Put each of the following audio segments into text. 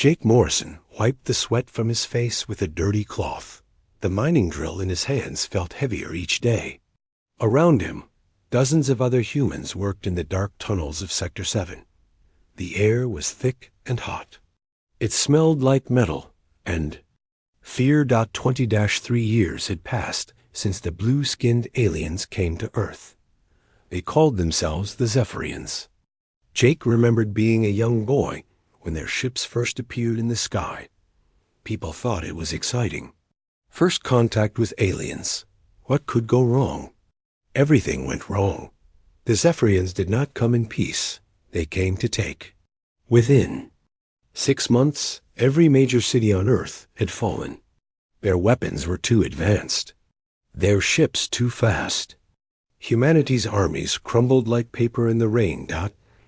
Jake Morrison wiped the sweat from his face with a dirty cloth. The mining drill in his hands felt heavier each day. Around him, dozens of other humans worked in the dark tunnels of Sector 7. The air was thick and hot. It smelled like metal, and Fear. 20-3 years had passed since the blue-skinned aliens came to Earth. They called themselves the Zephyrians. Jake remembered being a young boy when their ships first appeared in the sky. People thought it was exciting. First contact with aliens. What could go wrong? Everything went wrong. The Zephyrians did not come in peace. They came to take. Within 6 months, every major city on Earth had fallen. Their weapons were too advanced. Their ships too fast. Humanity's armies crumbled like paper in the rain.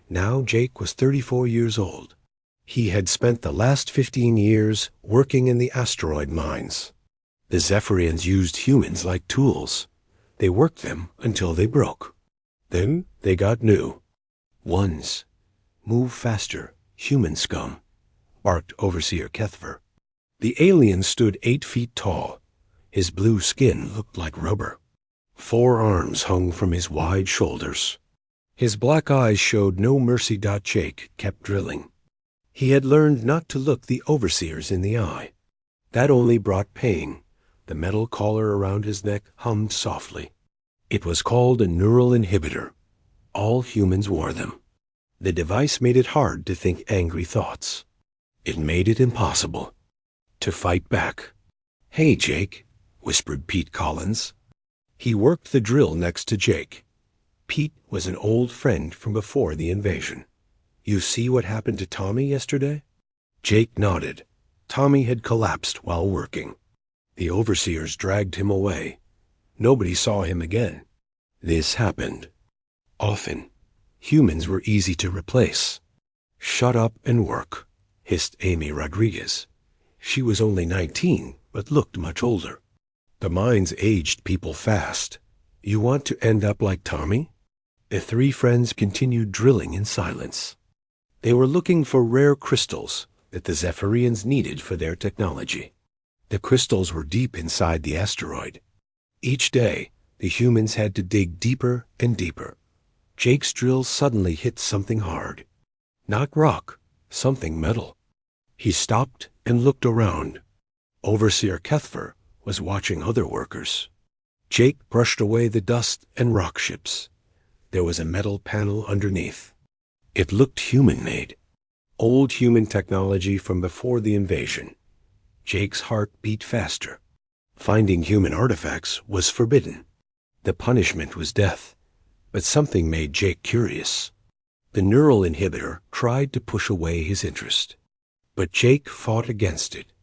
Now Jake was 34 years old. He had spent the last 15 years working in the asteroid mines. The Zephyrians used humans like tools. They worked them until they broke. Then they got new ones. Move faster, human scum, barked Overseer Kethver. The alien stood 8 feet tall. His blue skin looked like rubber. 4 arms hung from his wide shoulders. His black eyes showed no mercy. Jake kept drilling. He had learned not to look the overseers in the eye. That only brought pain. The metal collar around his neck hummed softly. It was called a neural inhibitor. All humans wore them. The device made it hard to think angry thoughts. It made it impossible to fight back. "Hey, Jake," whispered Pete Collins. He worked the drill next to Jake. Pete was an old friend from before the invasion. "You see what happened to Tommy yesterday?" Jake nodded. Tommy had collapsed while working. The overseers dragged him away. Nobody saw him again. This happened often. Humans were easy to replace. "Shut up and work," hissed Amy Rodriguez. She was only 19, but looked much older. The mines aged people fast. "You want to end up like Tommy?" The 3 friends continued drilling in silence. They were looking for rare crystals that the Zephyrians needed for their technology. The crystals were deep inside the asteroid. Each day, the humans had to dig deeper and deeper. Jake's drill suddenly hit something hard. Not rock, something metal. He stopped and looked around. Overseer Kethver was watching other workers. Jake brushed away the dust and rock chips. There was a metal panel underneath. It looked human-made. Old human technology from before the invasion. Jake's heart beat faster. Finding human artifacts was forbidden. The punishment was death. But something made Jake curious. The neural inhibitor tried to push away his interest. But Jake fought against it.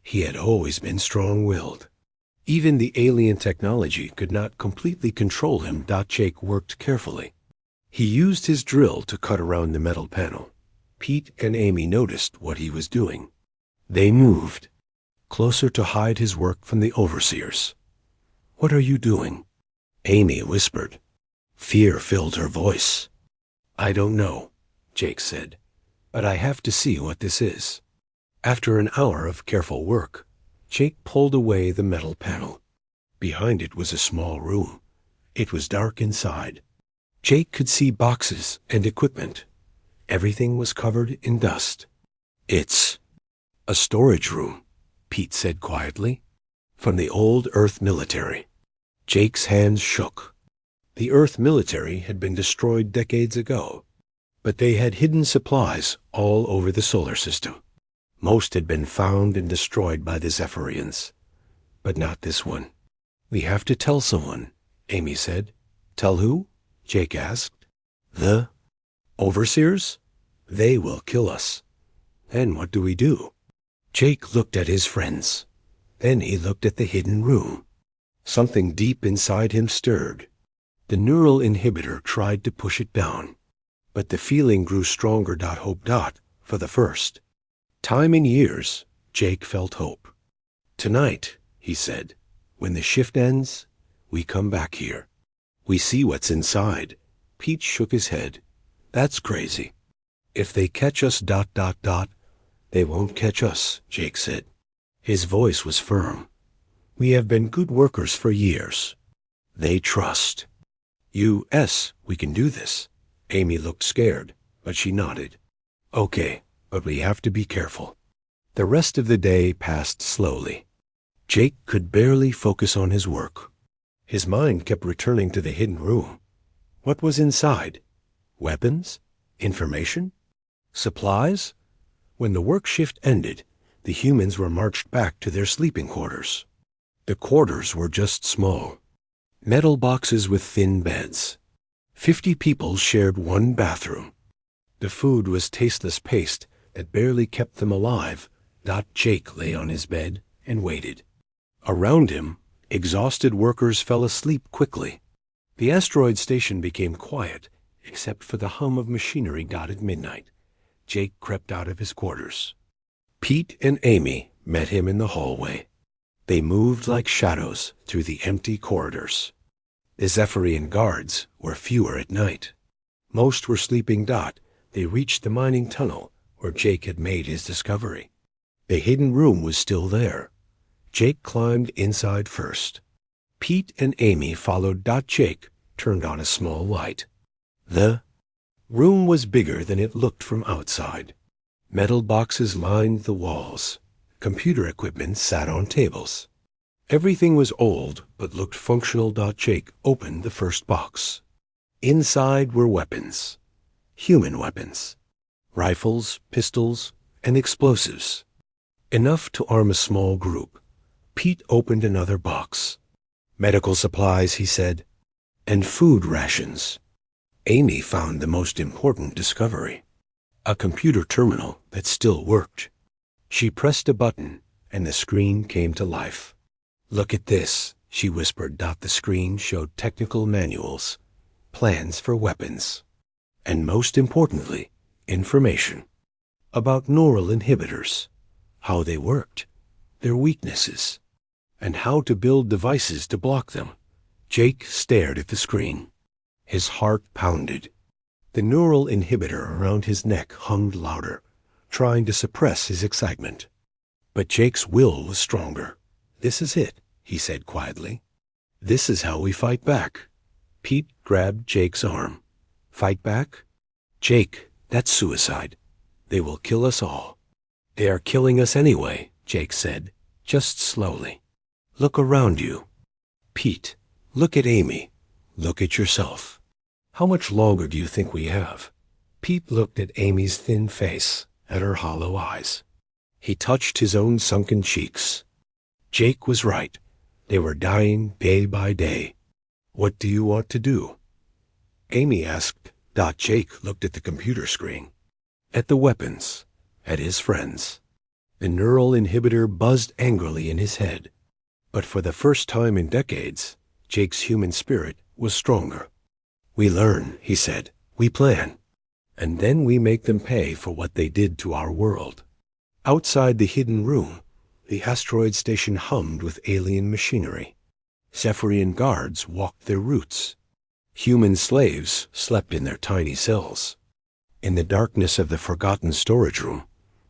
He had always been strong-willed. Even the alien technology could not completely control him. Jake worked carefully. He used his drill to cut around the metal panel. Pete and Amy noticed what he was doing. They moved closer to hide his work from the overseers. "What are you doing?" Amy whispered. Fear filled her voice. "I don't know," Jake said, "but I have to see what this is." After an hour of careful work, Jake pulled away the metal panel. Behind it was a small room. It was dark inside. Jake could see boxes and equipment. Everything was covered in dust. "It's a storage room," Pete said quietly, "from the old Earth military." Jake's hands shook. The Earth military had been destroyed decades ago, but they had hidden supplies all over the solar system. Most had been found and destroyed by the Zephyrians, but not this one. "We have to tell someone," Amy said. "Tell who?" Jake asked. "The overseers? They will kill us." "Then what do we do?" Jake looked at his friends. Then he looked at the hidden room. Something deep inside him stirred. The neural inhibitor tried to push it down, but the feeling grew stronger. Hope. For the first time in years, Jake felt hope. "Tonight," he said, "when the shift ends, we come back here. We see what's inside." Pete shook his head. "That's crazy. If they catch us. "They won't catch us," Jake said. His voice was firm. "We have been good workers for years. They trust." "U.S., we can do this." Amy looked scared, but she nodded. "Okay, but we have to be careful." The rest of the day passed slowly. Jake could barely focus on his work. His mind kept returning to the hidden room. What was inside? Weapons? Information? Supplies? When the work shift ended, the humans were marched back to their sleeping quarters. The quarters were just small. Metal boxes with thin beds. 50 people shared one bathroom. The food was tasteless paste that barely kept them alive. Jake lay on his bed and waited. Around him, exhausted workers fell asleep quickly. The asteroid station became quiet, except for the hum of machinery at midnight. Jake crept out of his quarters. Pete and Amy met him in the hallway. They moved like shadows through the empty corridors. The Zephyrian guards were fewer at night. Most were sleeping. They reached the mining tunnel where Jake had made his discovery. The hidden room was still there. Jake climbed inside first. Pete and Amy followed. Jake turned on a small light. The room was bigger than it looked from outside. Metal boxes lined the walls. Computer equipment sat on tables. Everything was old but looked functional. Jake opened the first box. Inside were weapons. Human weapons. Rifles, pistols, and explosives. Enough to arm a small group. Pete opened another box. Medical supplies, he said, and food rations. Amy found the most important discovery. A computer terminal that still worked. She pressed a button, and the screen came to life. "Look at this," she whispered. The screen showed technical manuals, plans for weapons, and most importantly, information about neural inhibitors, how they worked, their weaknesses, and how to build devices to block them. Jake stared at the screen. His heart pounded. The neural inhibitor around his neck hummed louder, trying to suppress his excitement. But Jake's will was stronger. "This is it," he said quietly. "This is how we fight back." Pete grabbed Jake's arm. "Fight back? Jake, that's suicide. They will kill us all." "They are killing us anyway," Jake said, just slowly. "Look around you. Pete, look at Amy. Look at yourself. How much longer do you think we have?" Pete looked at Amy's thin face, at her hollow eyes. He touched his own sunken cheeks. Jake was right. They were dying day by day. "What do you want to do?" Amy asked. Jake looked at the computer screen, at the weapons, at his friends. The neural inhibitor buzzed angrily in his head. But for the first time in decades, Jake's human spirit was stronger. "We learn," he said. "We plan. And then we make them pay for what they did to our world." Outside the hidden room, the asteroid station hummed with alien machinery. Zephyrian guards walked their routes. Human slaves slept in their tiny cells. In the darkness of the forgotten storage room,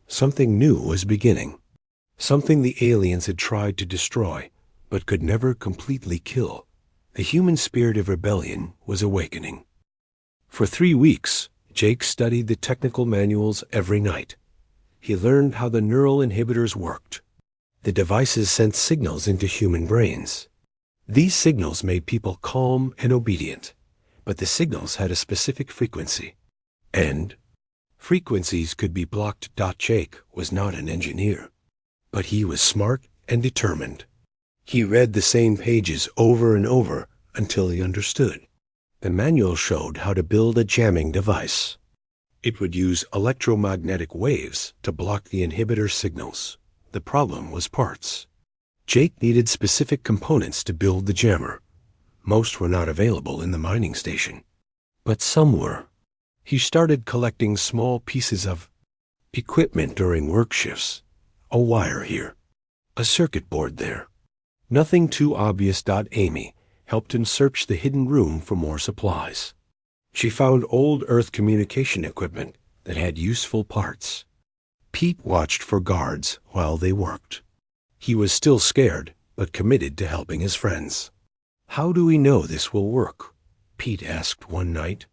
something new was beginning. Something the aliens had tried to destroy, but could never completely kill. The human spirit of rebellion was awakening. For 3 weeks, Jake studied the technical manuals every night. He learned how the neural inhibitors worked. The devices sent signals into human brains. These signals made people calm and obedient, but the signals had a specific frequency. And frequencies could be blocked. Jake was not an engineer, but he was smart and determined. He read the same pages over and over until he understood. The manual showed how to build a jamming device. It would use electromagnetic waves to block the inhibitor signals. The problem was parts. Jake needed specific components to build the jammer. Most were not available in the mining station, but some were. He started collecting small pieces of equipment during work shifts. A wire here, a circuit board there. Nothing too obvious. Amy helped him search the hidden room for more supplies. She found old Earth communication equipment that had useful parts. Pete watched for guards while they worked. He was still scared, but committed to helping his friends. "How do we know this will work?" Pete asked one night.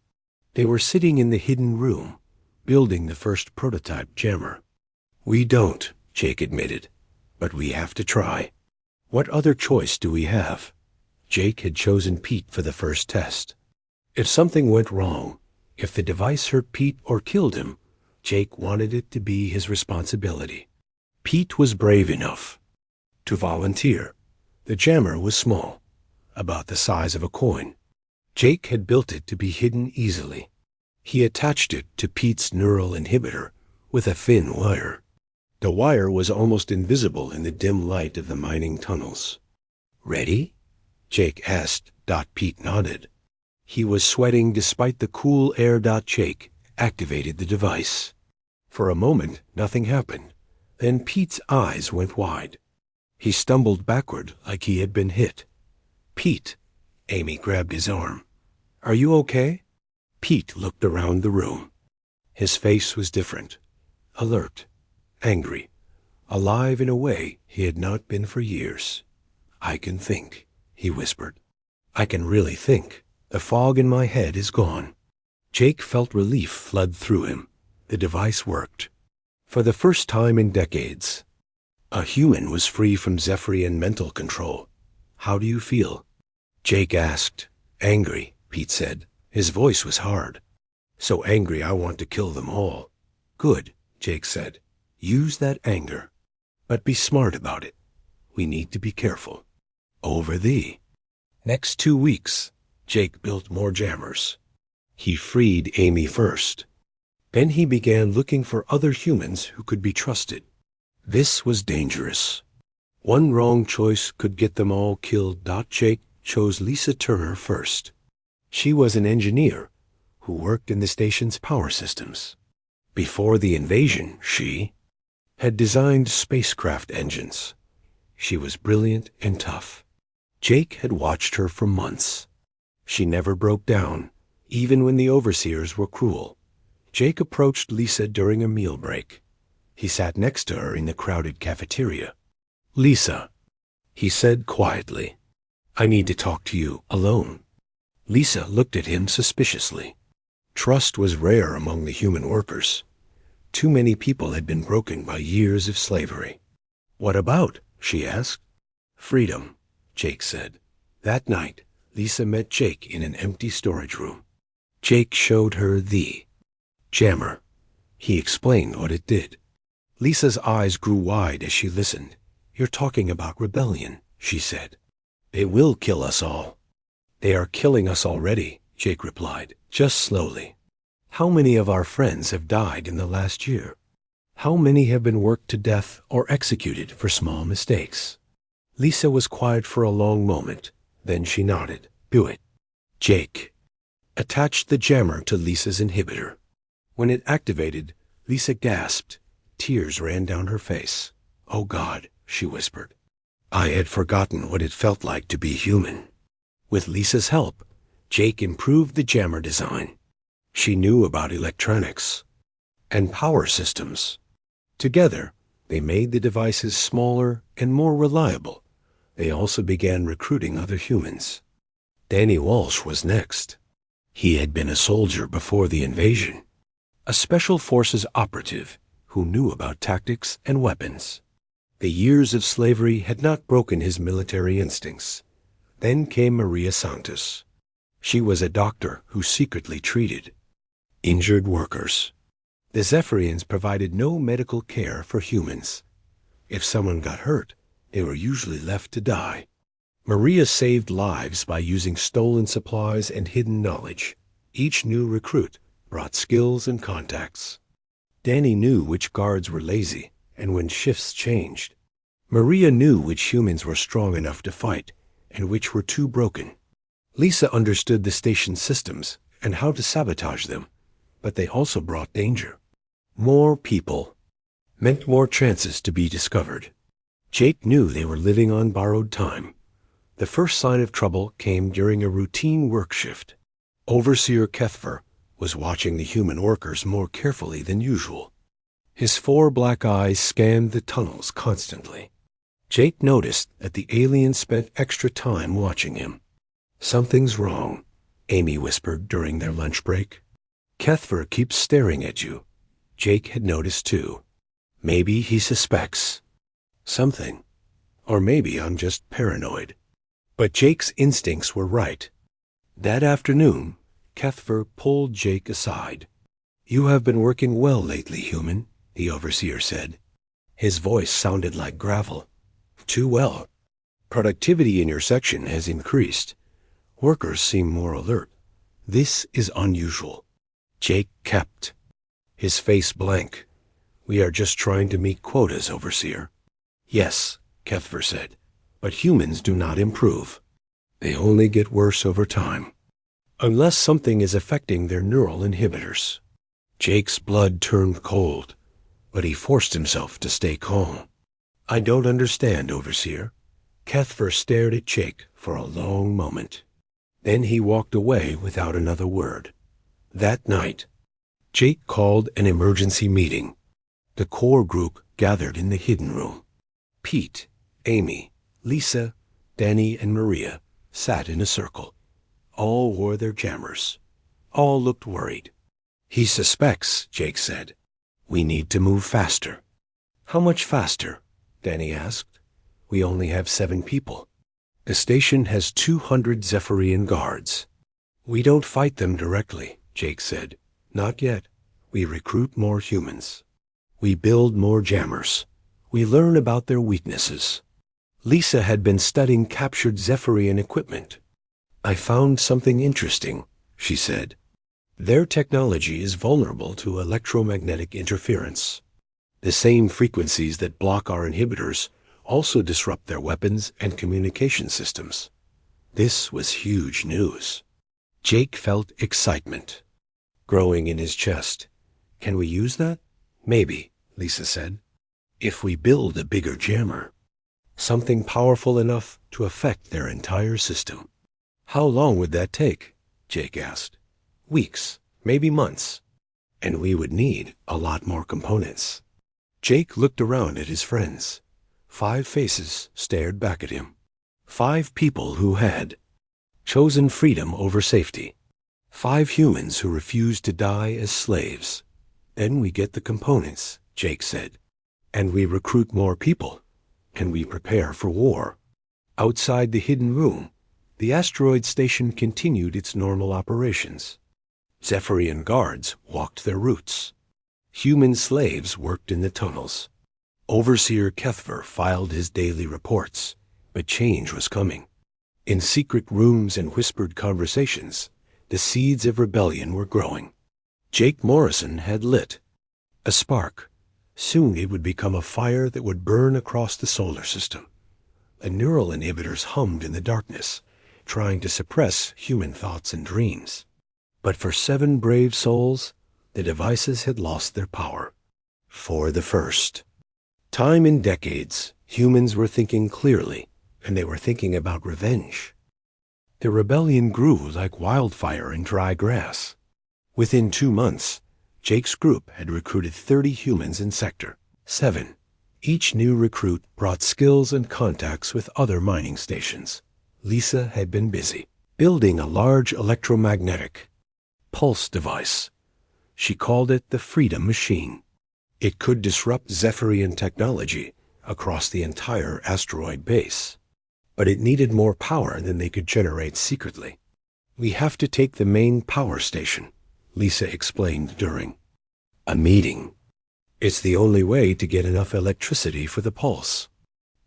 They were sitting in the hidden room, building the first prototype jammer. "We don't," Jake admitted, "but we have to try. What other choice do we have?" Jake had chosen Pete for the first test. If something went wrong, if the device hurt Pete or killed him, Jake wanted it to be his responsibility. Pete was brave enough to volunteer. The jammer was small, about the size of a coin. Jake had built it to be hidden easily. He attached it to Pete's neural inhibitor with a thin wire. The wire was almost invisible in the dim light of the mining tunnels. "Ready?" Jake asked. Pete nodded. He was sweating despite the cool air. Jake activated the device. For a moment, nothing happened. Then Pete's eyes went wide. He stumbled backward like he had been hit. "Pete!" Amy grabbed his arm. "Are you okay?" Pete looked around the room. His face was different. Alert. Angry. Alive in a way he had not been for years. "I can think," he whispered. "I can really think. The fog in my head is gone." Jake felt relief flood through him. The device worked. For the first time in decades, a human was free from Zephyrian mental control. "How do you feel?" Jake asked. "Angry," Pete said. His voice was hard. "So angry I want to kill them all." "Good," Jake said. "Use that anger. But be smart about it. We need to be careful." Over the next 2 weeks, Jake built more jammers. He freed Amy first. Then he began looking for other humans who could be trusted. This was dangerous. One wrong choice could get them all killed. Jake chose Lisa Turner first. She was an engineer who worked in the station's power systems. Before the invasion, she had designed spacecraft engines. She was brilliant and tough. Jake had watched her for months. She never broke down, even when the overseers were cruel. Jake approached Lisa during a meal break. He sat next to her in the crowded cafeteria. "Lisa," he said quietly, "I need to talk to you alone." Lisa looked at him suspiciously. Trust was rare among the human workers. Too many people had been broken by years of slavery. "What about?" she asked. "Freedom," Jake said. That night, Lisa met Jake in an empty storage room. Jake showed her the jammer. He explained what it did. Lisa's eyes grew wide as she listened. "You're talking about rebellion," she said. "They will kill us all." "They are killing us already," Jake replied, "just slowly. How many of our friends have died in the last year? How many have been worked to death or executed for small mistakes?" Lisa was quiet for a long moment. Then she nodded. "Do it." Jake attached the jammer to Lisa's inhibitor. When it activated, Lisa gasped. Tears ran down her face. "Oh God," she whispered. "I had forgotten what it felt like to be human." With Lisa's help, Jake improved the jammer design. She knew about electronics and power systems. Together, they made the devices smaller and more reliable. They also began recruiting other humans. Danny Walsh was next. He had been a soldier before the invasion, a special forces operative who knew about tactics and weapons. The years of slavery had not broken his military instincts. Then came Maria Santos. She was a doctor who secretly treated injured workers. The Zephyrians provided no medical care for humans. If someone got hurt, they were usually left to die. Maria saved lives by using stolen supplies and hidden knowledge. Each new recruit brought skills and contacts. Danny knew which guards were lazy and when shifts changed. Maria knew which humans were strong enough to fight and which were too broken. Lisa understood the station systems and how to sabotage them, but they also brought danger. More people meant more chances to be discovered. Jake knew they were living on borrowed time. The first sign of trouble came during a routine work shift. Overseer Kethfer was watching the human workers more carefully than usual. His 4 black eyes scanned the tunnels constantly. Jake noticed that the alien spent extra time watching him. "Something's wrong," Amy whispered during their lunch break. "Kethver keeps staring at you." Jake had noticed too. Maybe he suspects something. Or maybe I'm just paranoid. But Jake's instincts were right. That afternoon, Kethver pulled Jake aside. "You have been working well lately, human," the overseer said. His voice sounded like gravel. "Too well. Productivity in your section has increased. Workers seem more alert. This is unusual." Jake kept his face blank. "We are just trying to meet quotas, overseer." "Yes," Kethver said, "but humans do not improve. They only get worse over time. Unless something is affecting their neural inhibitors." Jake's blood turned cold, but he forced himself to stay calm. "I don't understand, overseer." Kethver stared at Jake for a long moment. Then he walked away without another word. That night, Jake called an emergency meeting. The core group gathered in the hidden room. Pete, Amy, Lisa, Danny, and Maria sat in a circle. All wore their jammers. All looked worried. "He suspects," Jake said. "We need to move faster." "How much faster?" Danny asked. "We only have 7 people. The station has 200 Zephyrian guards." "We don't fight them directly," Jake said. "Not yet. We recruit more humans. We build more jammers. We learn about their weaknesses." Lisa had been studying captured Zephyrian equipment. "I found something interesting," she said. "Their technology is vulnerable to electromagnetic interference. The same frequencies that block our inhibitors also disrupt their weapons and communication systems." This was huge news. Jake felt excitement growing in his chest. "Can we use that?" "Maybe," Lisa said. "If we build a bigger jammer. Something powerful enough to affect their entire system." "How long would that take?" Jake asked. "Weeks, maybe months. And we would need a lot more components." Jake looked around at his friends. 5 faces stared back at him. 5 people who had chosen freedom over safety. 5 humans who refused to die as slaves. "Then we get the components," Jake said. "And we recruit more people. And we prepare for war." Outside the hidden room, the asteroid station continued its normal operations. Zephyrian guards walked their routes. Human slaves worked in the tunnels. Overseer Kethver filed his daily reports, but change was coming. In secret rooms and whispered conversations, the seeds of rebellion were growing. Jake Morrison had lit a spark. Soon it would become a fire that would burn across the solar system. The neural inhibitors hummed in the darkness, trying to suppress human thoughts and dreams. But for 7 brave souls, the devices had lost their power. For the first time in decades, humans were thinking clearly, and they were thinking about revenge. The rebellion grew like wildfire in dry grass. Within 2 months, Jake's group had recruited 30 humans in Sector 7. Each new recruit brought skills and contacts with other mining stations. Lisa had been busy building a large electromagnetic pulse device. She called it the Freedom Machine. It could disrupt Zephyrian technology across the entire asteroid base. But it needed more power than they could generate secretly. "We have to take the main power station," Lisa explained during a meeting. "It's the only way to get enough electricity for the pulse."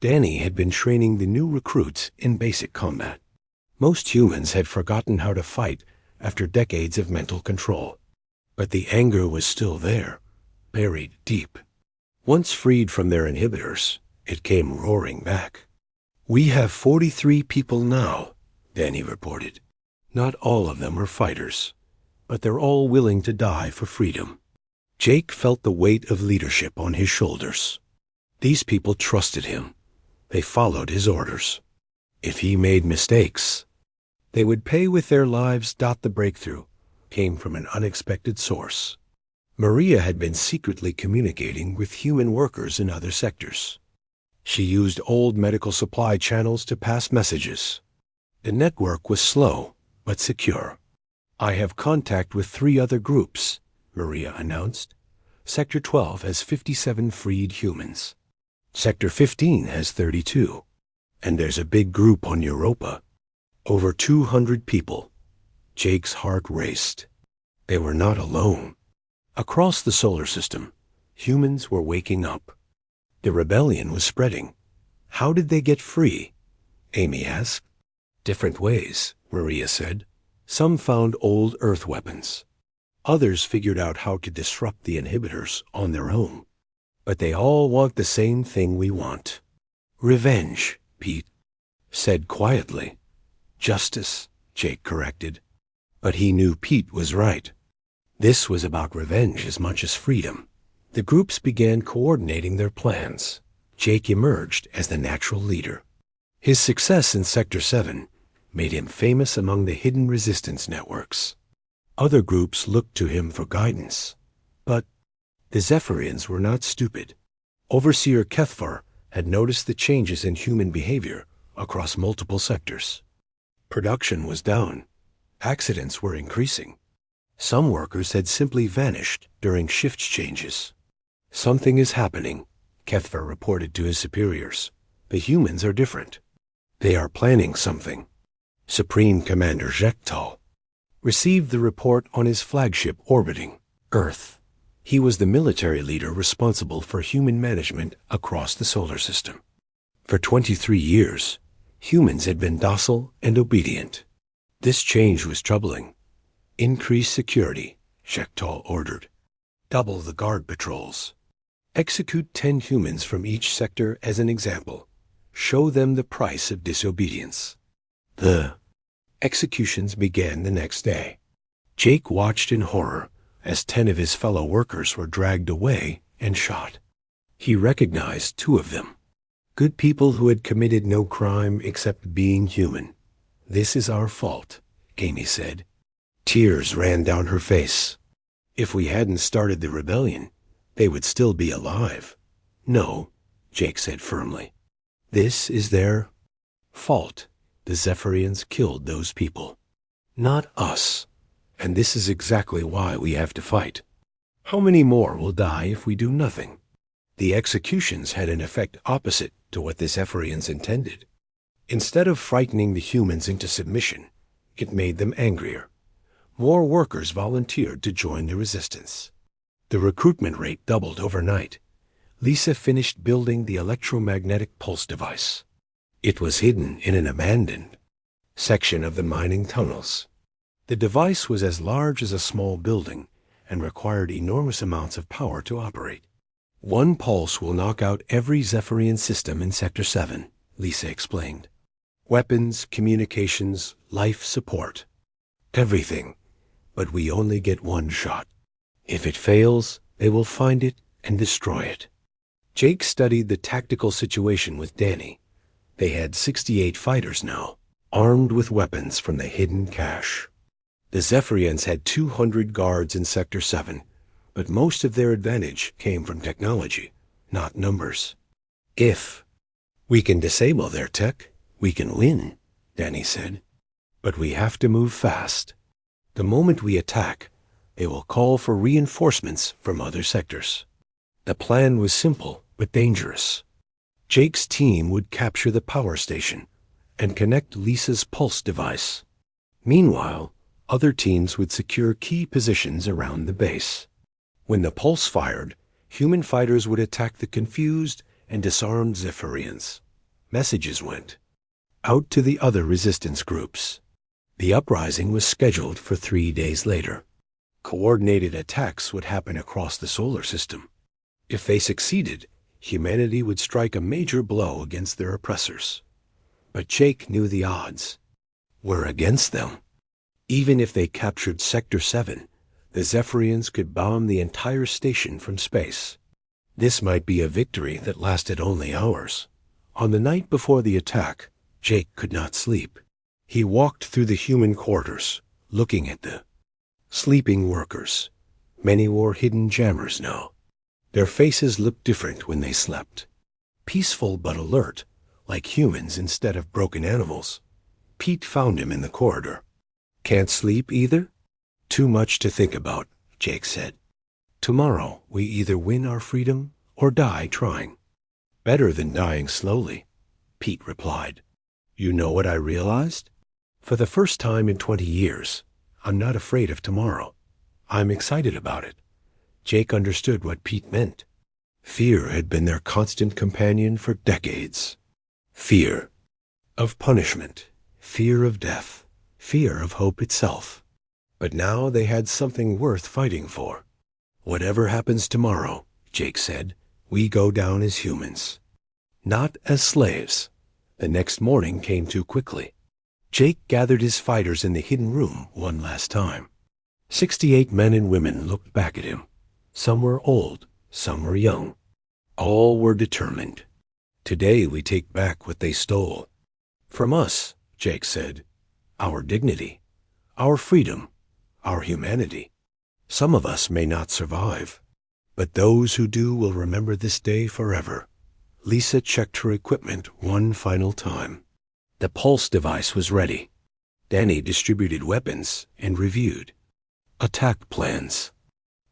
Danny had been training the new recruits in basic combat. Most humans had forgotten how to fight after decades of mental control. But the anger was still there, buried deep. Once freed from their inhibitors, it came roaring back. "We have 43 people now," Danny reported. "Not all of them are fighters, but they're all willing to die for freedom." Jake felt the weight of leadership on his shoulders. These people trusted him. They followed his orders. If he made mistakes, they would pay with their lives. The breakthrough came from an unexpected source. Maria had been secretly communicating with human workers in other sectors. She used old medical supply channels to pass messages. The network was slow, but secure. "I have contact with 3 other groups," Maria announced. "Sector 12 has 57 freed humans. Sector 15 has 32. And there's a big group on Europa. Over 200 people." Jake's heart raced. They were not alone. Across the solar system, humans were waking up. The rebellion was spreading. How did they get free? Amy asked. "Different ways," Maria said. "Some found old Earth weapons. Others figured out how to disrupt the inhibitors on their own. But they all want the same thing we want. Revenge," Pete said quietly. "Justice," Jake corrected. But he knew Pete was right. This was about revenge as much as freedom. The groups began coordinating their plans. Jake emerged as the natural leader. His success in Sector 7 made him famous among the hidden resistance networks. Other groups looked to him for guidance. But the Zephyrians were not stupid. Overseer Kethvar had noticed the changes in human behavior across multiple sectors. Production was down. Accidents were increasing. Some workers had simply vanished during shift changes. "Something is happening," Kethvar reported to his superiors. "The humans are different. They are planning something." Supreme Commander Jektal received the report on his flagship orbiting Earth. He was the military leader responsible for human management across the solar system. For 23 years, humans had been docile and obedient. This change was troubling. "Increase security," Jektal ordered. "Double the guard patrols. Execute 10 humans from each sector as an example. Show them the price of disobedience." The executions began the next day. Jake watched in horror as 10 of his fellow workers were dragged away and shot. He recognized 2 of them. Good people who had committed no crime except being human. "This is our fault," Amy said. Tears ran down her face. "If we hadn't started the rebellion, they would still be alive." "No," Jake said firmly. "This is their fault. The Zephyrians killed those people. Not us. And this is exactly why we have to fight. How many more will die if we do nothing?" The executions had an effect opposite to what the Zephyrians intended. Instead of frightening the humans into submission, it made them angrier. More workers volunteered to join the resistance. The recruitment rate doubled overnight. Lisa finished building the electromagnetic pulse device. It was hidden in an abandoned section of the mining tunnels. The device was as large as a small building and required enormous amounts of power to operate. "One pulse will knock out every Zephyrian system in Sector 7, Lisa explained. "Weapons, communications, life support. Everything. But we only get one shot. If it fails, they will find it and destroy it." Jake studied the tactical situation with Danny. They had 68 fighters now, armed with weapons from the hidden cache. The Zephyrians had 200 guards in Sector 7, but most of their advantage came from technology, not numbers. "If we can disable their tech, we can win," Danny said. "But we have to move fast. The moment we attack, they will call for reinforcements from other sectors." The plan was simple but dangerous. Jake's team would capture the power station and connect Lisa's pulse device. Meanwhile, other teams would secure key positions around the base. When the pulse fired, human fighters would attack the confused and disarmed Zephyrians. Messages went out to the other resistance groups. The uprising was scheduled for 3 days later. Coordinated attacks would happen across the solar system. If they succeeded, humanity would strike a major blow against their oppressors. But Jake knew the odds were against them. Even if they captured Sector 7, the Zephyrians could bomb the entire station from space. This might be a victory that lasted only hours. On the night before the attack, Jake could not sleep. He walked through the human quarters, looking at the sleeping workers, Many wore hidden jammers now. Their faces looked different when they slept. Peaceful but alert, like humans instead of broken animals. Pete found him in the corridor. "Can't sleep either?" "Too much to think about," Jake said. "Tomorrow we either win our freedom or die trying." "Better than dying slowly," Pete replied. "You know what I realized? For the first time in 20 years, I'm not afraid of tomorrow. I'm excited about it." Jake understood what Pete meant. Fear had been their constant companion for decades. Fear of punishment, fear of death, fear of hope itself. But now they had something worth fighting for. "Whatever happens tomorrow," Jake said, "we go down as humans. Not as slaves." The next morning came too quickly. Jake gathered his fighters in the hidden room one last time. 68 men and women looked back at him. Some were old, some were young. All were determined. "Today we take back what they stole. From us," Jake said. "Our dignity, our freedom, our humanity. Some of us may not survive, but those who do will remember this day forever." Lisa checked her equipment one final time. The pulse device was ready. Danny distributed weapons and reviewed attack plans.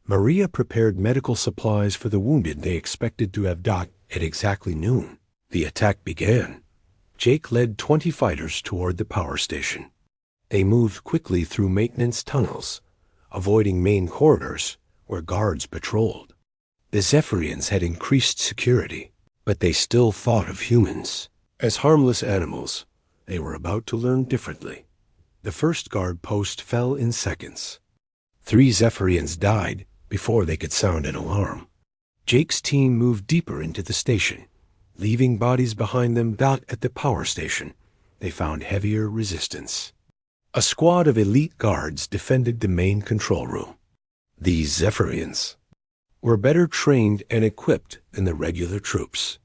Maria prepared medical supplies for the wounded they expected to have docked at exactly noon. The attack began. Jake led 20 fighters toward the power station. They moved quickly through maintenance tunnels, avoiding main corridors where guards patrolled. The Zephyrians had increased security, but they still thought of humans as harmless animals. They were about to learn differently. The first guard post fell in seconds. 3 Zephyrians died before they could sound an alarm. Jake's team moved deeper into the station, leaving bodies behind them. At the power station, they found heavier resistance. A squad of elite guards defended the main control room. These Zephyrians were better trained and equipped than the regular troops.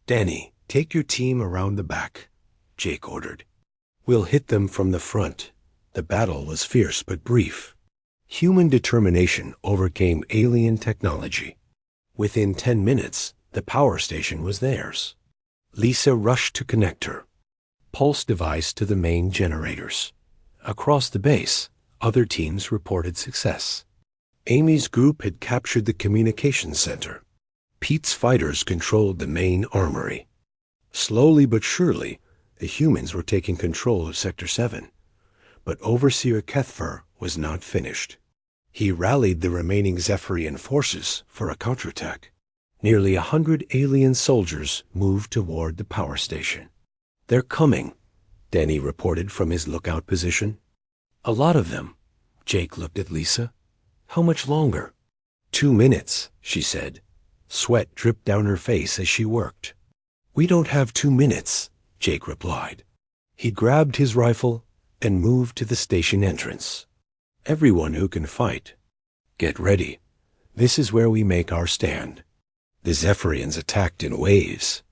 "Danny, take your team around the back," Jake ordered. "We'll hit them from the front." The battle was fierce but brief. Human determination overcame alien technology. Within 10 minutes, the power station was theirs. Lisa rushed to connect her pulse device to the main generators. Across the base, other teams reported success. Amy's group had captured the communications center. Pete's fighters controlled the main armory. Slowly but surely, the humans were taking control of Sector 7. But Overseer Kethfer was not finished. He rallied the remaining Zephyrian forces for a counterattack. Nearly 100 alien soldiers moved toward the power station. "They're coming," Danny reported from his lookout position. "A lot of them." Jake looked at Lisa. "How much longer?" 2 minutes, she said. Sweat dripped down her face as she worked. "We don't have 2 minutes," Jake replied. He grabbed his rifle and moved to the station entrance. "Everyone who can fight, get ready. This is where we make our stand." The Zephyrians attacked in waves.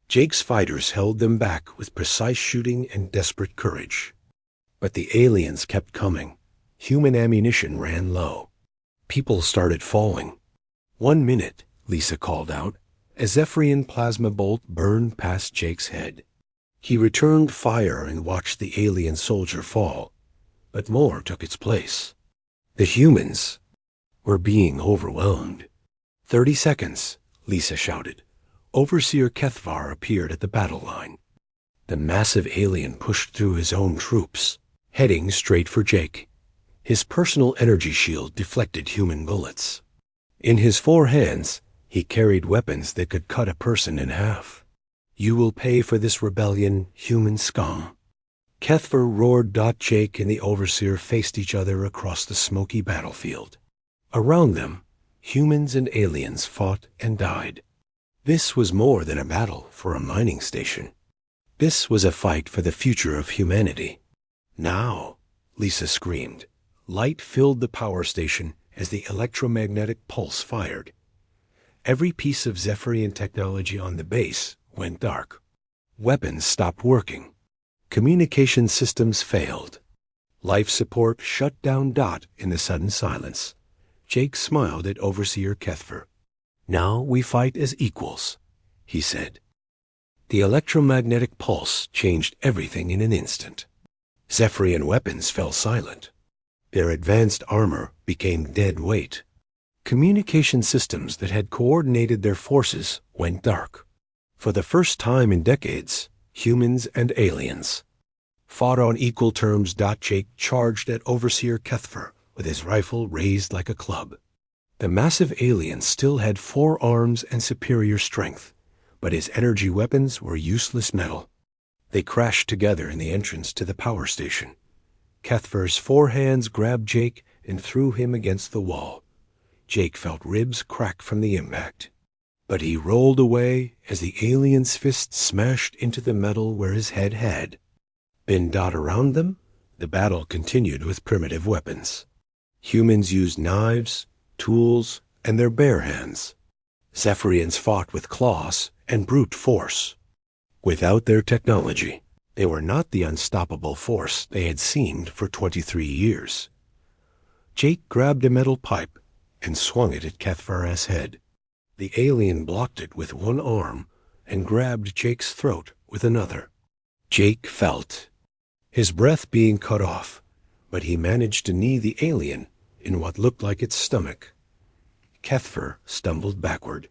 Jake's fighters held them back with precise shooting and desperate courage. But the aliens kept coming. Human ammunition ran low. People started falling. 1 minute, Lisa called out. A Zephyrian plasma bolt burned past Jake's head. He returned fire and watched the alien soldier fall. But more took its place. The humans were being overwhelmed. 30 seconds, Lisa shouted. Overseer Kethvar appeared at the battle line. The massive alien pushed through his own troops, heading straight for Jake. His personal energy shield deflected human bullets. In his 4 hands, he carried weapons that could cut a person in half. "You will pay for this rebellion, human scum." Kethvar roared. Jake and the Overseer faced each other across the smoky battlefield. Around them, humans and aliens fought and died. This was more than a battle for a mining station. This was a fight for the future of humanity. "Now," Lisa screamed. Light filled the power station as the electromagnetic pulse fired. Every piece of Zephyrian technology on the base went dark. Weapons stopped working. Communication systems failed. Life support shut down. In the sudden silence, Jake smiled at Overseer Kethfer. "Now we fight as equals," he said. The electromagnetic pulse changed everything in an instant. Zephyrian weapons fell silent. Their advanced armor became dead weight. Communication systems that had coordinated their forces went dark. For the first time in decades, humans and aliens fought on equal terms. Jake charged at Overseer Kethfer with his rifle raised like a club. The massive alien still had 4 arms and superior strength, but his energy weapons were useless metal. They crashed together in the entrance to the power station. Kethfer's 4 hands grabbed Jake and threw him against the wall. Jake felt ribs crack from the impact, but he rolled away as the alien's fist smashed into the metal where his head had been. Around them, the battle continued with primitive weapons. Humans used knives, tools, and their bare hands. Zephyrians fought with claws and brute force. Without their technology, they were not the unstoppable force they had seemed for 23 years. Jake grabbed a metal pipe and swung it at Kethfer's head. The alien blocked it with one arm and grabbed Jake's throat with another. Jake felt his breath being cut off, but he managed to knee the alien in what looked like its stomach. Kethfer stumbled backward.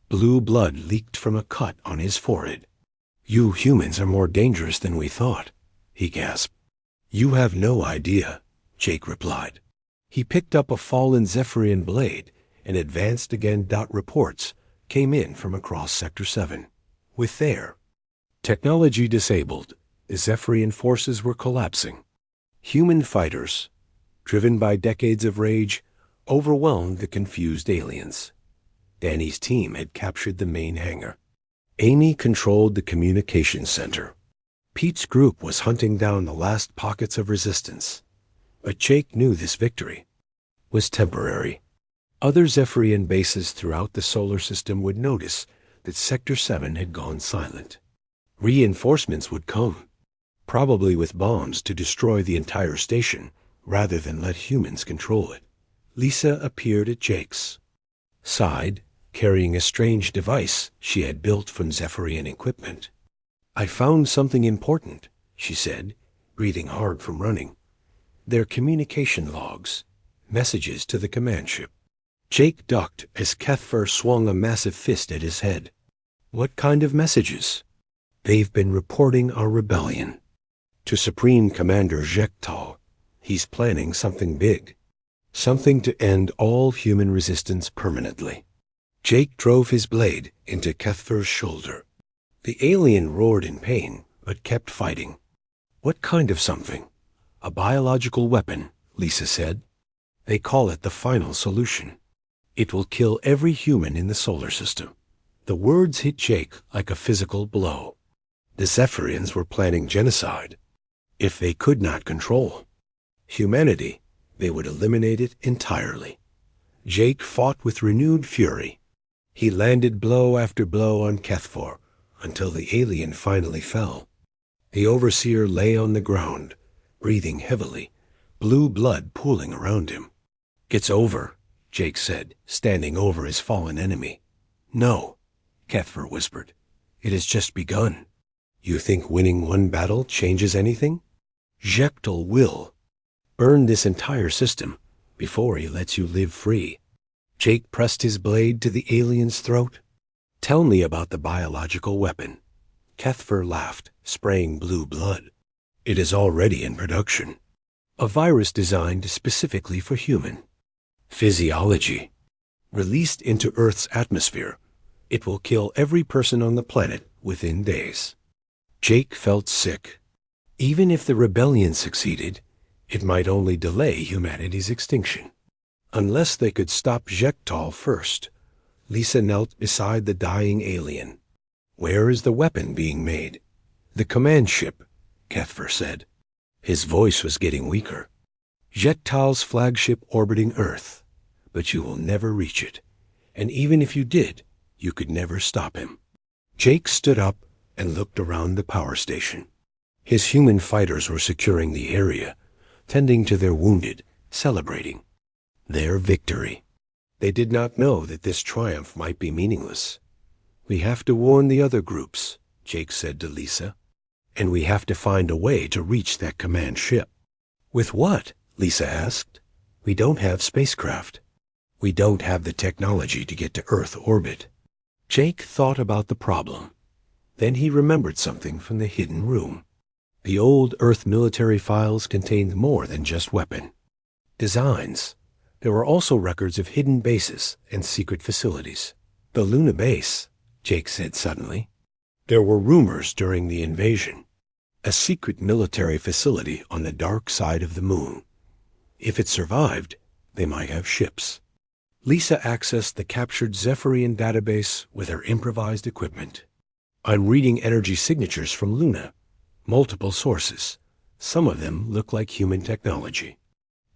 Blue blood leaked from a cut on his forehead. "You humans are more dangerous than we thought," he gasped. "You have no idea," Jake replied. He picked up a fallen Zephyrian blade and advanced again. Reports came in from across Sector 7. With their technology disabled, the Zephyrian forces were collapsing. Human fighters, driven by decades of rage, overwhelmed the confused aliens. Danny's team had captured the main hangar. Amy controlled the communications center. Pete's group was hunting down the last pockets of resistance. But Jake knew this victory was temporary. Other Zephyrian bases throughout the solar system would notice that Sector 7 had gone silent. Reinforcements would come, probably with bombs to destroy the entire station rather than let humans control it. Lisa appeared at Jake's side, carrying a strange device she had built from Zephyrian equipment. "I found something important," she said, breathing hard from running. "Their communication logs, messages to the command ship." Jake ducked as Kethfer swung a massive fist at his head. "What kind of messages?" "They've been reporting our rebellion to Supreme Commander Jektal. He's planning something big, something to end all human resistance permanently." Jake drove his blade into Kethfer's shoulder. The alien roared in pain, but kept fighting. "What kind of something?" "A biological weapon," Lisa said. "They call it the final solution. It will kill every human in the solar system." The words hit Jake like a physical blow. The Zephyrians were planning genocide. If they could not control humanity, they would eliminate it entirely. Jake fought with renewed fury. He landed blow after blow on Kethfer until the alien finally fell. The Overseer lay on the ground, breathing heavily, blue blood pooling around him. "It's over," Jake said, standing over his fallen enemy. "No," Kethfer whispered. "It has just begun." "You think winning one battle changes anything?" "Jektal will burn this entire system before he lets you live free." Jake pressed his blade to the alien's throat. "Tell me about the biological weapon." Kethfer laughed, spraying blue blood. "It is already in production. A virus designed specifically for human physiology. Released into Earth's atmosphere, it will kill every person on the planet within days." Jake felt sick. Even if the rebellion succeeded, it might only delay humanity's extinction. Unless they could stop Jektal first. Lisa knelt beside the dying alien. "Where is the weapon being made?" "The command ship," Kethfer said. His voice was getting weaker. "Jektal's flagship orbiting Earth, but you will never reach it. And even if you did, you could never stop him." Jake stood up and looked around the power station. His human fighters were securing the area, tending to their wounded, celebrating. their victory. They did not know that this triumph might be meaningless. "We have to warn the other groups," Jake said to Lisa. "And we have to find a way to reach that command ship." "With what?" Lisa asked. "We don't have spacecraft. We don't have the technology to get to Earth orbit." Jake thought about the problem. Then he remembered something from the hidden room. The old Earth military files contained more than just weapon designs. There were also records of hidden bases and secret facilities. "The Luna base," Jake said suddenly. "There were rumors during the invasion. A secret military facility on the dark side of the moon. If it survived, they might have ships." Lisa accessed the captured Zephyrian database with her improvised equipment. "I'm reading energy signatures from Luna. Multiple sources. Some of them look like human technology."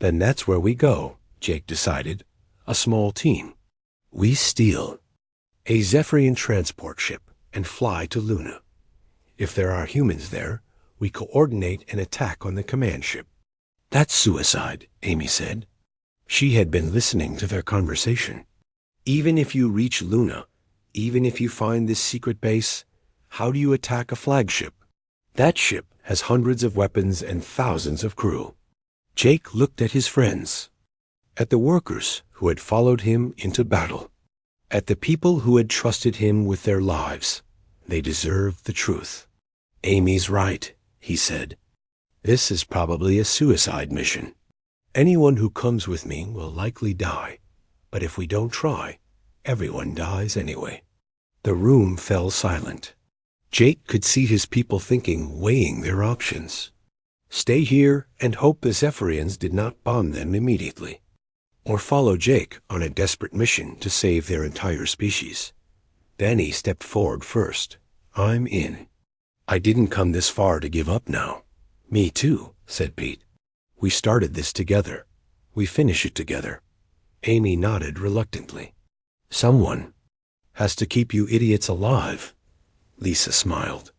"Then that's where we go," Jake decided. "A small team. We steal a Zephyrian transport ship and fly to Luna. If there are humans there, we coordinate an attack on the command ship." "That's suicide," Amy said. She had been listening to their conversation. "Even if you reach Luna, even if you find this secret base, how do you attack a flagship? That ship has hundreds of weapons and thousands of crew." Jake looked at his friends, at the workers who had followed him into battle, at the people who had trusted him with their lives. They deserved the truth. "Amy's right," he said. "This is probably a suicide mission. Anyone who comes with me will likely die, but if we don't try, everyone dies anyway." The room fell silent. Jake could see his people thinking, weighing their options. Stay here and hope the Zephyrians did not bomb them immediately, or follow Jake on a desperate mission to save their entire species. Then he stepped forward first. "I'm in. I didn't come this far to give up now." "Me too," said Pete. "We started this together. We finish it together." Amy nodded reluctantly. "Someone has to keep you idiots alive." Lisa smiled.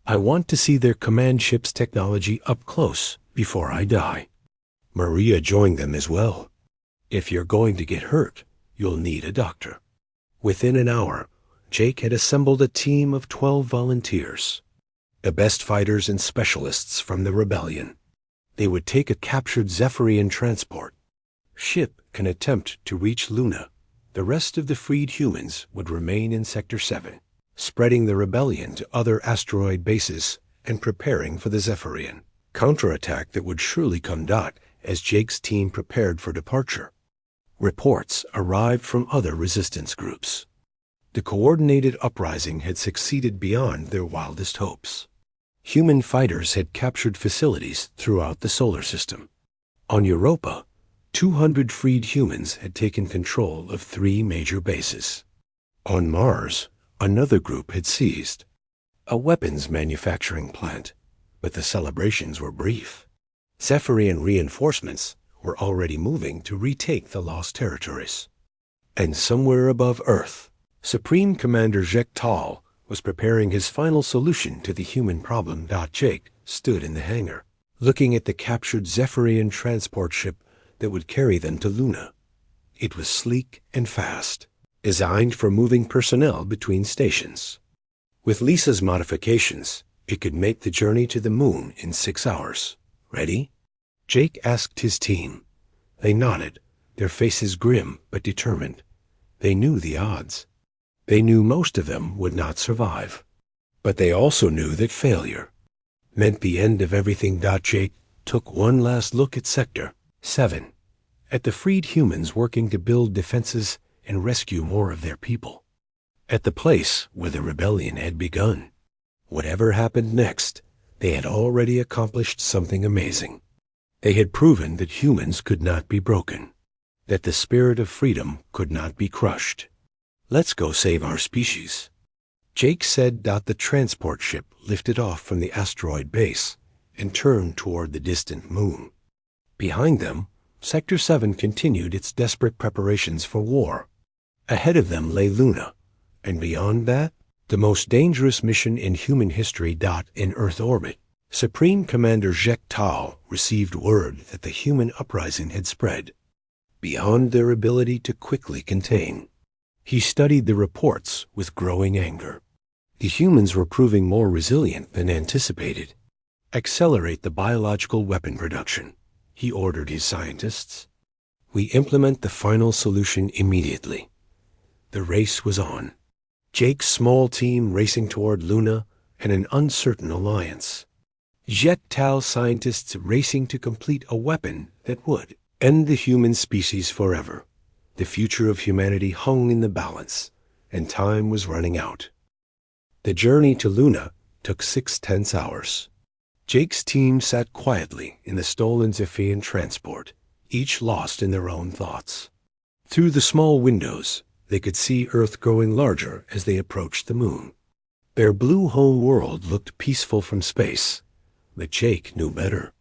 "I want to see their command ship's technology up close before I die." Maria joined them as well. "If you're going to get hurt, you'll need a doctor." Within an hour, Jake had assembled a team of 12 volunteers, the best fighters and specialists from the rebellion. They would take a captured Zephyrian transport ship and attempt to reach Luna. The rest of the freed humans would remain in Sector 7, spreading the rebellion to other asteroid bases and preparing for the Zephyrian counterattack that would surely come as Jake's team prepared for departure. Reports arrived from other resistance groups. The coordinated uprising had succeeded beyond their wildest hopes. Human fighters had captured facilities throughout the solar system. On Europa, 200 freed humans had taken control of 3 major bases. On Mars, another group had seized a weapons manufacturing plant, but the celebrations were brief. Zephyrian reinforcements were already moving to retake the lost territories. And somewhere above Earth, Supreme Commander Jek Tal was preparing his final solution to the human problem. Jake stood in the hangar, looking at the captured Zephyrian transport ship that would carry them to Luna. It was sleek and fast, designed for moving personnel between stations. With Lisa's modifications, it could make the journey to the moon in 6 hours. "Ready?" Jake asked his team. They nodded, their faces grim but determined. They knew the odds. They knew most of them would not survive. But they also knew that failure meant the end of everything. Jake took one last look at Sector 7, at the freed humans working to build defenses and rescue more of their people, at the place where the rebellion had begun. Whatever happened next, they had already accomplished something amazing. They had proven that humans could not be broken, that the spirit of freedom could not be crushed. "Let's go save our species," Jake said. The transport ship lifted off from the asteroid base and turned toward the distant moon. Behind them, Sector 7 continued its desperate preparations for war. Ahead of them lay Luna, and beyond that, the most dangerous mission in human history. In Earth orbit, Supreme Commander Jek Tal received word that the human uprising had spread. beyond their ability to quickly contain. He studied the reports with growing anger. The humans were proving more resilient than anticipated. Accelerate the biological weapon production, he ordered his scientists. We implement the final solution immediately. The race was on. Jake's small team racing toward Luna and an uncertain alliance. Jet Tal scientists racing to complete a weapon that would end the human species forever. The future of humanity hung in the balance, and time was running out. The journey to Luna took 6 tense hours. Jake's team sat quietly in the stolen Zephyrian transport, each lost in their own thoughts. Through the small windows, they could see Earth growing larger as they approached the moon. Their blue home world looked peaceful from space, but Jake knew better.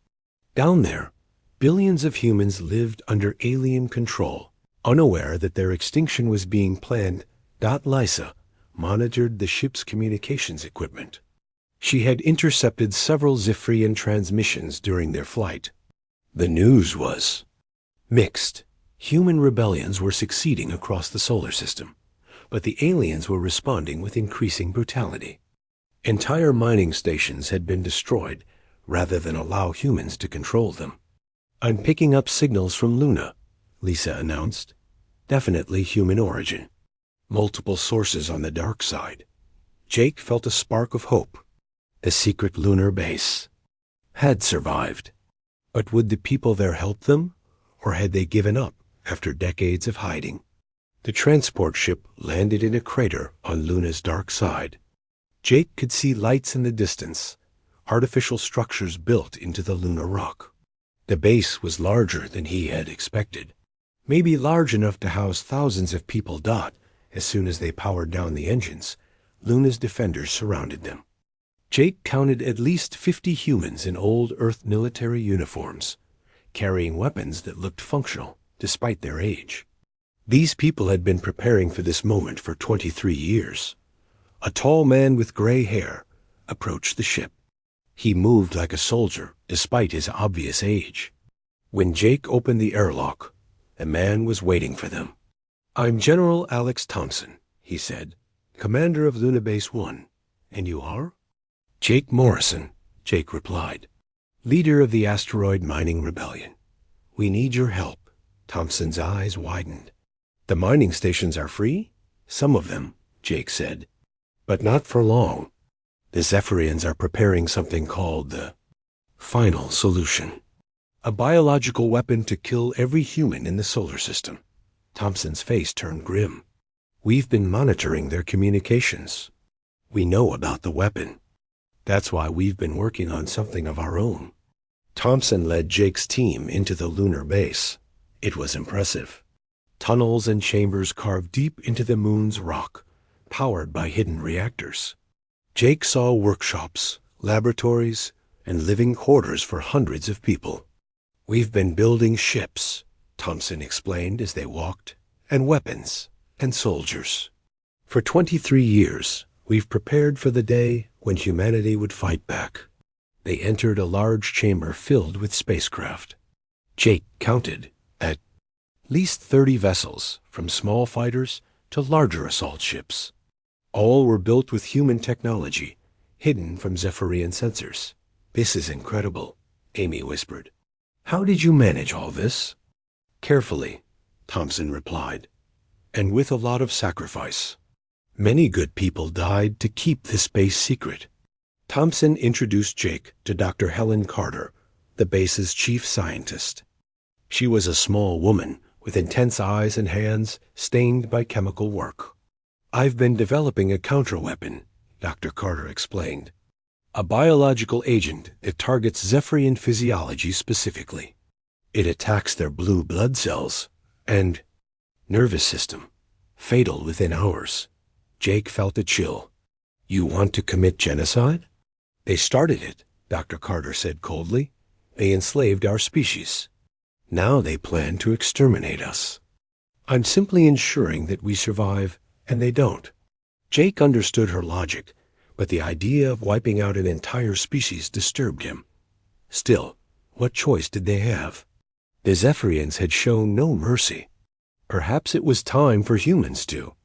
Down there, billions of humans lived under alien control, unaware that their extinction was being planned. Lysa monitored the ship's communications equipment. She had intercepted several Zephyrian transmissions during their flight. The news was mixed. Human rebellions were succeeding across the solar system, but the aliens were responding with increasing brutality. Entire mining stations had been destroyed rather than allow humans to control them. I'm picking up signals from Luna, Lisa announced. Definitely human origin. Multiple sources on the dark side. Jake felt a spark of hope. The secret lunar base had survived. But would the people there help them, or had they given up after decades of hiding? The transport ship landed in a crater on Luna's dark side. Jake could see lights in the distance, artificial structures built into the lunar rock. The base was larger than he had expected, maybe large enough to house thousands of people. As soon as they powered down the engines, Luna's defenders surrounded them. Jake counted at least 50 humans in old Earth military uniforms, carrying weapons that looked functional despite their age. These people had been preparing for this moment for 23 years. A tall man with gray hair approached the ship. He moved like a soldier despite his obvious age. When Jake opened the airlock, a man was waiting for them. I'm General Alex Thompson, he said, commander of Luna Base 1. And you are? Jake Morrison, Jake replied, leader of the asteroid mining rebellion. We need your help. Thompson's eyes widened. The mining stations are free? Some of them, Jake said. But not for long. The Zephyrians are preparing something called the final solution. A biological weapon to kill every human in the solar system. Thompson's face turned grim. We've been monitoring their communications. We know about the weapon. That's why we've been working on something of our own. Thompson led Jake's team into the lunar base. It was impressive. Tunnels and chambers carved deep into the moon's rock, powered by hidden reactors. Jake saw workshops, laboratories, and living quarters for hundreds of people. We've been building ships, Thompson explained as they walked, and weapons, and soldiers. For 23 years, we've prepared for the day when humanity would fight back. They entered a large chamber filled with spacecraft. Jake counted at least 30 vessels, from small fighters to larger assault ships. All were built with human technology, hidden from Zephyrian sensors. This is incredible, Amy whispered. How did you manage all this? Carefully, Thompson replied, and with a lot of sacrifice. Many good people died to keep this base secret. Thompson introduced Jake to Dr. Helen Carter, the base's chief scientist. She was a small woman with intense eyes and hands stained by chemical work. I've been developing a counterweapon, Dr. Carter explained. A biological agent that targets Zephyrian physiology specifically. It attacks their blue blood cells and nervous system, fatal within hours. Jake felt a chill. You want to commit genocide? They started it, Dr. Carter said coldly. They enslaved our species. Now they plan to exterminate us. I'm simply ensuring that we survive, and they don't. Jake understood her logic, but the idea of wiping out an entire species disturbed him. Still, what choice did they have? The Zephyrians had shown no mercy. Perhaps it was time for humans to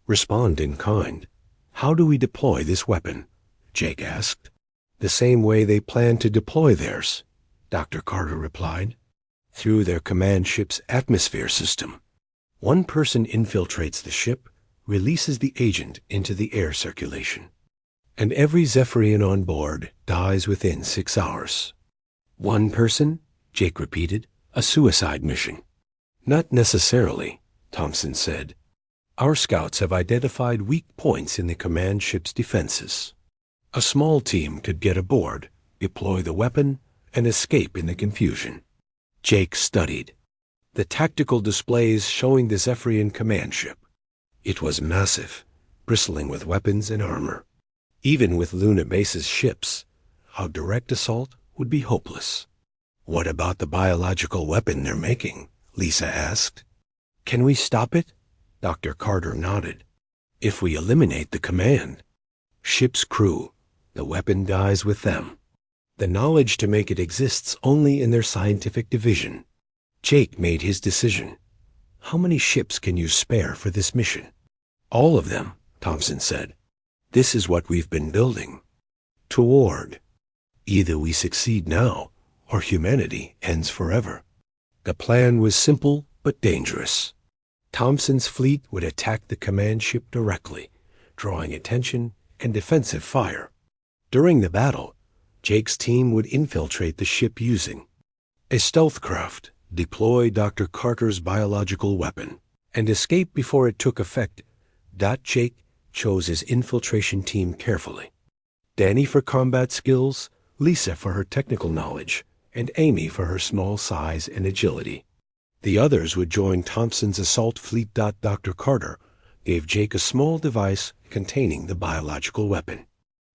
respond in kind. How do we deploy this weapon? Jake asked. The same way they planned to deploy theirs, Dr. Carter replied. Through their command ship's atmosphere system. One person infiltrates the ship, releases the agent into the air circulation. And every Zephyrian on board dies within 6 hours. One person? Jake repeated. A suicide mission. Not necessarily, Thompson said. Our scouts have identified weak points in the command ship's defenses. A small team could get aboard, deploy the weapon, and escape in the confusion. Jake studied the tactical displays showing the Zephyrian command ship. It was massive, bristling with weapons and armor. Even with Luna Base's ships, our direct assault would be hopeless. What about the biological weapon they're making? Lisa asked. Can we stop it? Dr. Carter nodded. If we eliminate the command ship's crew, the weapon dies with them. The knowledge to make it exists only in their scientific division. Jake made his decision. How many ships can you spare for this mission? All of them, Thompson said. This is what we've been building toward. Either we succeed now, or humanity ends forever. The plan was simple but dangerous. Thompson's fleet would attack the command ship directly, drawing attention and defensive fire. During the battle, Jake's team would infiltrate the ship using a stealth craft, deploy Dr. Carter's biological weapon, and escape before it took effect. Jake chose his infiltration team carefully. Danny for combat skills, Lisa for her technical knowledge, and Amy for her small size and agility. The others would join Thompson's assault fleet. Dr. Carter gave Jake a small device containing the biological weapon.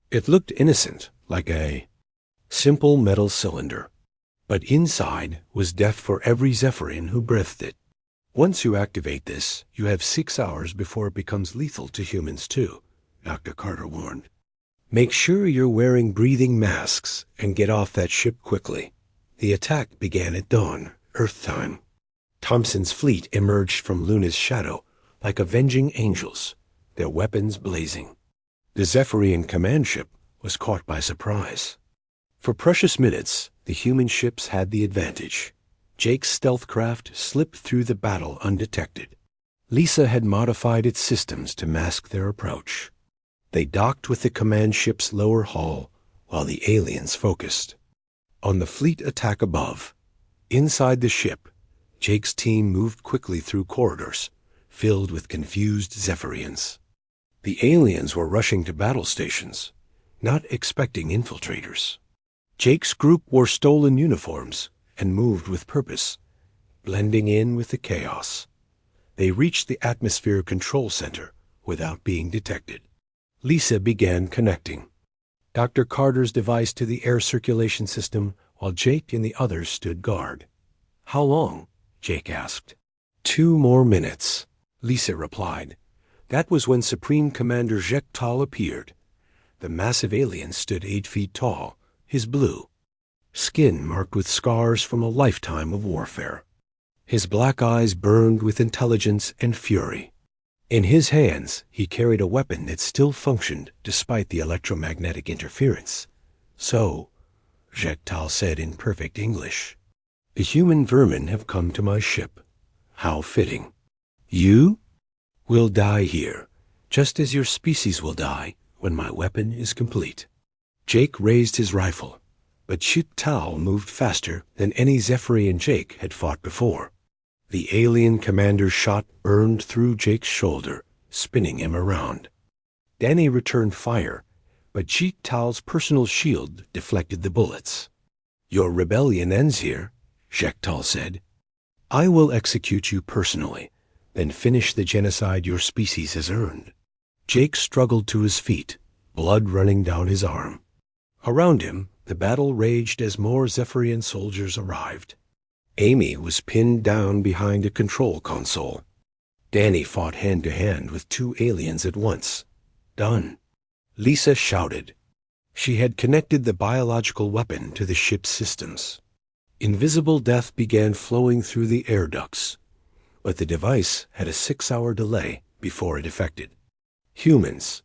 It looked innocent, like a simple metal cylinder, but inside was death for every Zephyrian who breathed it. Once you activate this, you have 6 hours before it becomes lethal to humans too, Dr. Carter warned. Make sure you're wearing breathing masks and get off that ship quickly. The attack began at dawn, Earth time. Thompson's fleet emerged from Luna's shadow like avenging angels, their weapons blazing. The Zephyrian command ship was caught by surprise. For precious minutes, the human ships had the advantage. Jake's stealth craft slipped through the battle undetected. Lisa had modified its systems to mask their approach. They docked with the command ship's lower hull while the aliens focused on the fleet attack above. Inside the ship, Jake's team moved quickly through corridors filled with confused Zephyrians. The aliens were rushing to battle stations, not expecting infiltrators. Jake's group wore stolen uniforms and moved with purpose, blending in with the chaos. They reached the atmosphere control center without being detected. Lisa began connecting Dr. Carter's device to the air circulation system while Jake and the others stood guard. How long? Jake asked. 2 more minutes, Lisa replied. That was when Supreme Commander Jektal appeared. The massive alien stood 8 feet tall, his blue skin marked with scars from a lifetime of warfare. His black eyes burned with intelligence and fury. In his hands, he carried a weapon that still functioned despite the electromagnetic interference. So, Jektal said in perfect English, the human vermin have come to my ship. How fitting. You will die here, just as your species will die when my weapon is complete. Jake raised his rifle, but Jektal moved faster than any Zephyrian Jake had fought before. The alien commander's shot burned through Jake's shoulder, spinning him around. Danny returned fire, but Jektal's personal shield deflected the bullets. Your rebellion ends here, Jektal said. I will execute you personally, then finish the genocide your species has earned. Jake struggled to his feet, blood running down his arm. Around him, the battle raged as more Zephyrian soldiers arrived. Amy was pinned down behind a control console. Danny fought hand-to-hand with 2 aliens at once. Done. Lisa shouted. She had connected the biological weapon to the ship's systems. Invisible death began flowing through the air ducts, but the device had a 6-hour delay before it affected humans.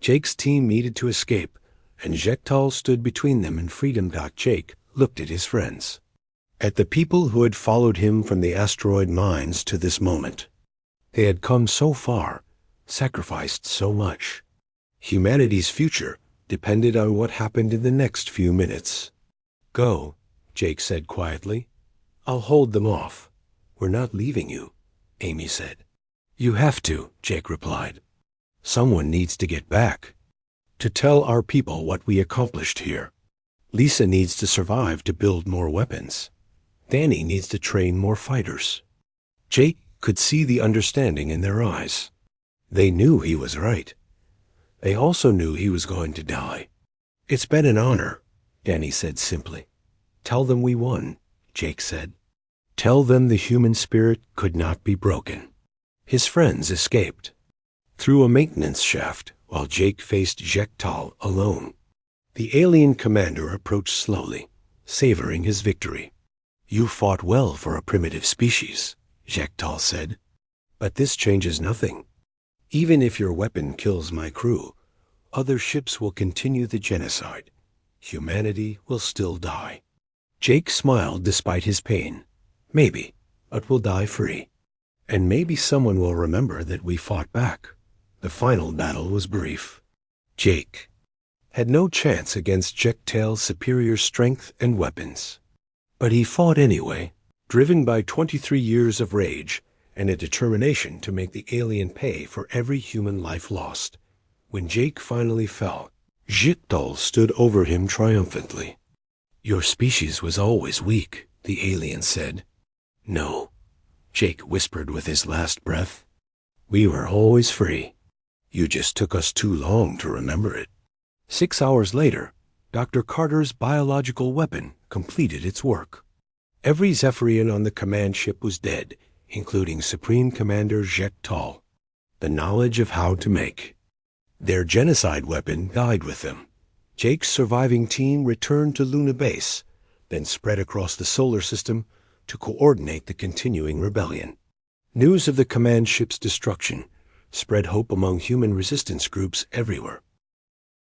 Jake's team needed to escape, and Jektal stood between them and freedom. Jake looked at his friends, at the people who had followed him from the asteroid mines to this moment. They had come so far, sacrificed so much. Humanity's future depended on what happened in the next few minutes. Go, Jake said quietly. I'll hold them off. We're not leaving you, Amy said. You have to, Jake replied. Someone needs to get back, to tell our people what we accomplished here. Lisa needs to survive to build more weapons. Danny needs to train more fighters. Jake could see the understanding in their eyes. They knew he was right. They also knew he was going to die. It's been an honor, Danny said simply. Tell them we won, Jake said. Tell them the human spirit could not be broken. His friends escaped through a maintenance shaft while Jake faced Jektal alone. The alien commander approached slowly, savoring his victory. You fought well for a primitive species, Jektal said. But this changes nothing. Even if your weapon kills my crew, other ships will continue the genocide. Humanity will still die. Jake smiled despite his pain. Maybe, but we'll die free. And maybe someone will remember that we fought back. The final battle was brief. Jake had no chance against Jektal's superior strength and weapons. But he fought anyway, driven by 23 years of rage and a determination to make the alien pay for every human life lost. When Jake finally fell, Jektal stood over him triumphantly. Your species was always weak, the alien said. No, Jake whispered with his last breath. We were always free. You just took us too long to remember it. 6 hours later, Dr. Carter's biological weapon completed its work. Every Zephyrian on the command ship was dead, including Supreme Commander Jektal. The knowledge of how to make their genocide weapon died with them. Jake's surviving team returned to Luna Base, then spread across the solar system to coordinate the continuing rebellion. News of the command ship's destruction spread hope among human resistance groups everywhere.